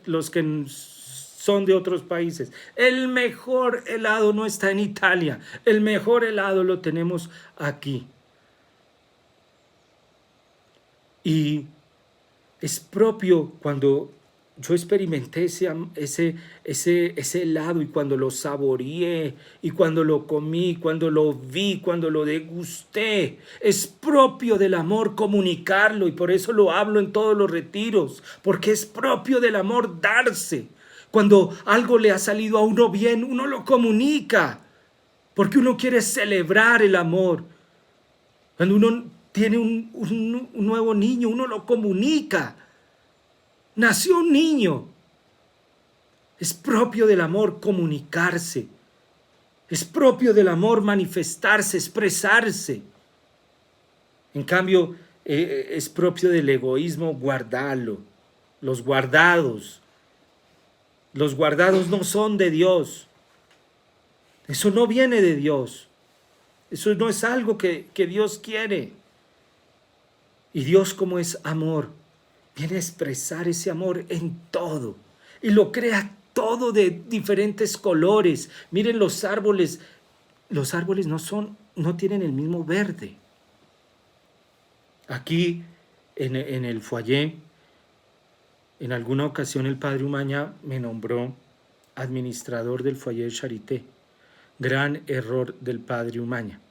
los que son de otros países. El mejor helado no está en Italia. El mejor helado lo tenemos aquí. Y es propio cuando yo experimenté ese helado, y cuando lo saboreé, y cuando lo comí, cuando lo vi, cuando lo degusté. Es propio del amor comunicarlo, y por eso lo hablo en todos los retiros, porque es propio del amor darse. Cuando algo le ha salido a uno bien, uno lo comunica, porque uno quiere celebrar el amor. Cuando uno tiene un nuevo niño, uno lo comunica. Nació un niño. Es propio del amor comunicarse. Es propio del amor manifestarse, expresarse. En cambio, es propio del egoísmo guardarlo. Los guardados no son de Dios. Eso no viene de Dios. Eso no es algo que Dios quiere. Y Dios, como es amor, viene a expresar ese amor en todo. Y lo crea todo de diferentes colores. Miren los árboles. Los árboles no tienen el mismo verde. Aquí en el foyer, en alguna ocasión el padre Umaña me nombró administrador del foyer Charité. Gran error del padre Umaña,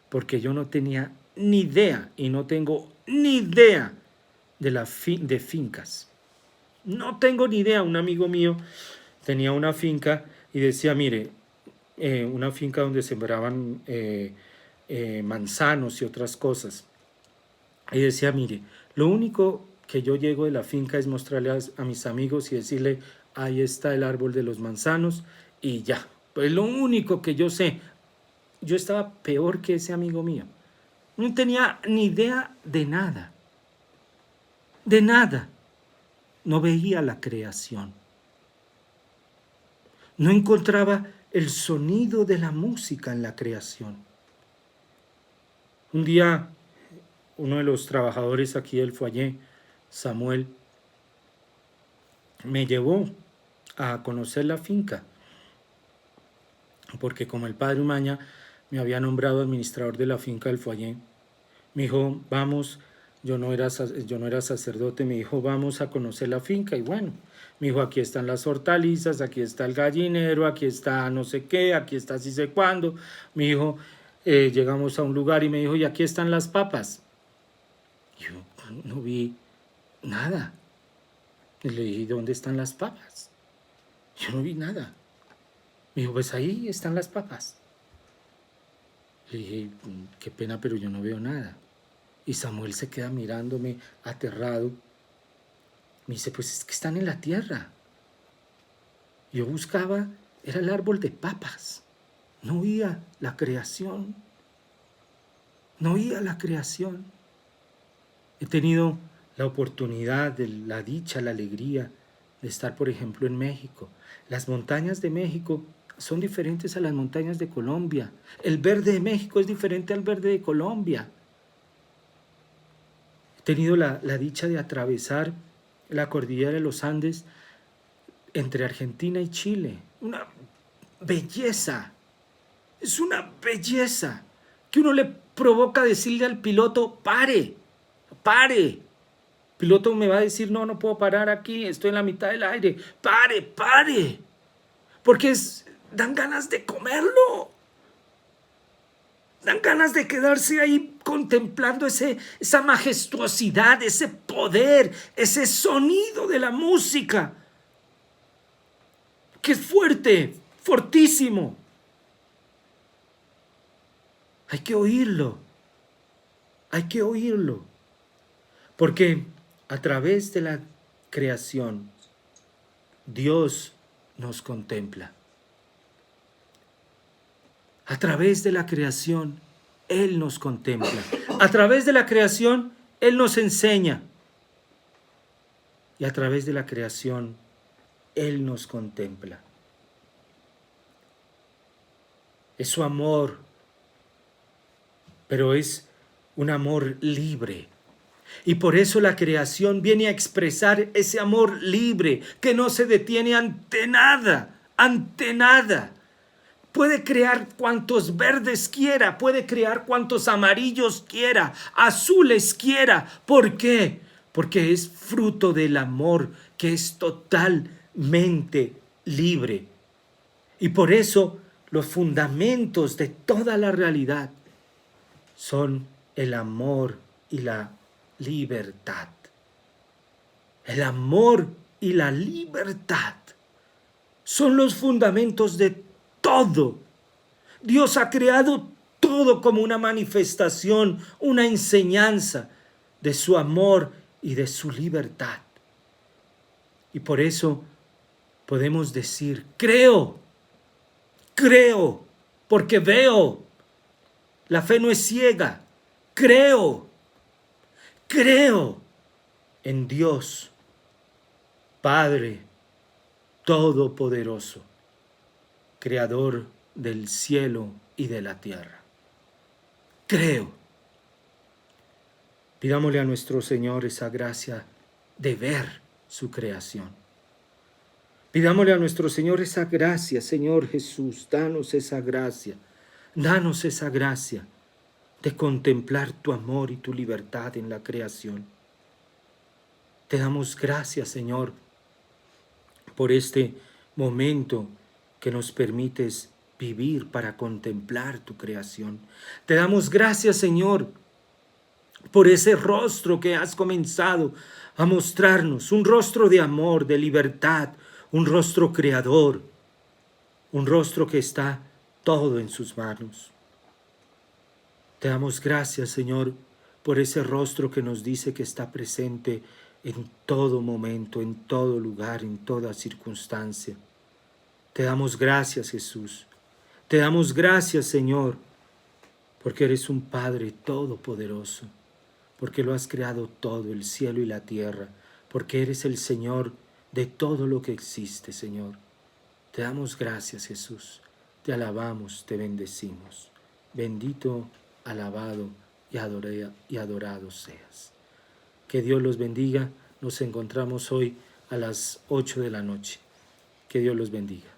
porque yo no tenía ni idea, y no tengo ni idea de fincas. No tengo ni idea. Un amigo mío tenía una finca y decía, mire, una finca donde sembraban manzanos y otras cosas. Y decía, mire, lo único que yo llego de la finca es mostrarle a mis amigos y decirle, ahí está el árbol de los manzanos, y ya. Pues lo único que yo sé. Yo estaba peor que ese amigo mío. No tenía ni idea de nada. De nada. No veía la creación. No encontraba el sonido de la música en la creación. Un día, uno de los trabajadores aquí del foyer, Samuel, me llevó a conocer la finca, porque como el padre Umaña me había nombrado administrador de la finca del foyer, me dijo, vamos. Yo no era sacerdote. Me dijo, vamos a conocer la finca. Y bueno, me dijo, aquí están las hortalizas, aquí está el gallinero, aquí está no sé qué, aquí está así sé cuándo. Me dijo, llegamos a un lugar y me dijo, y aquí están las papas. Yo no vi nada. Y le dije, ¿dónde están las papas? Yo no vi nada. Me dijo, pues ahí están las papas. Le dije, qué pena, pero yo no veo nada. Y Samuel se queda mirándome aterrado. Me dice, pues es que están en la tierra. Yo buscaba, era el árbol de papas. No oía la creación. No oía la creación. He tenido la oportunidad, la dicha, la alegría de estar, por ejemplo, en México. Las montañas de México son diferentes a las montañas de Colombia. El verde de México es diferente al verde de Colombia. He tenido la dicha de atravesar la cordillera de los Andes entre Argentina y Chile. Una belleza. Es una belleza que uno le provoca decirle al piloto, pare, pare. El piloto me va a decir, no, no puedo parar aquí, estoy en la mitad del aire. Pare, pare. Porque dan ganas de comerlo. Dan ganas de quedarse ahí contemplando esa majestuosidad, ese poder, ese sonido de la música, que es fuerte, fortísimo. Hay que oírlo, hay que oírlo, porque a través de la creación, Dios nos contempla. A través de la creación, Él nos contempla. A través de la creación, Él nos enseña. Y a través de la creación, Él nos contempla. Es su amor, pero es un amor libre. Y por eso la creación viene a expresar ese amor libre, que no se detiene ante nada, ante nada. Puede crear cuantos verdes quiera, puede crear cuantos amarillos quiera, azules quiera. ¿Por qué? Porque es fruto del amor que es totalmente libre. Y por eso los fundamentos de toda la realidad son el amor y la libertad. El amor y la libertad son los fundamentos de todo. Dios ha creado todo como una manifestación, una enseñanza de su amor y de su libertad. Y por eso podemos decir, creo, porque veo. La fe no es ciega. Creo en Dios, Padre Todopoderoso, Creador del cielo y de la tierra. Creo. Pidámosle a nuestro Señor esa gracia de ver su creación. Pidámosle a nuestro Señor esa gracia, Señor Jesús, danos esa gracia. Danos esa gracia de contemplar tu amor y tu libertad en la creación. Te damos gracias, Señor, por este momento que nos permites vivir para contemplar tu creación. Te damos gracias, Señor, por ese rostro que has comenzado a mostrarnos, un rostro de amor, de libertad, un rostro creador, un rostro que está todo en sus manos. Te damos gracias, Señor, por ese rostro que nos dice que está presente en todo momento, en todo lugar, en toda circunstancia. Te damos gracias, Jesús. Te damos gracias, Señor, porque eres un Padre todopoderoso, porque lo has creado todo, el cielo y la tierra, porque eres el Señor de todo lo que existe, Señor. Te damos gracias, Jesús. Te alabamos, te bendecimos. Bendito, alabado y adorado seas. Que Dios los bendiga. Nos encontramos hoy a las 8 de la noche. Que Dios los bendiga.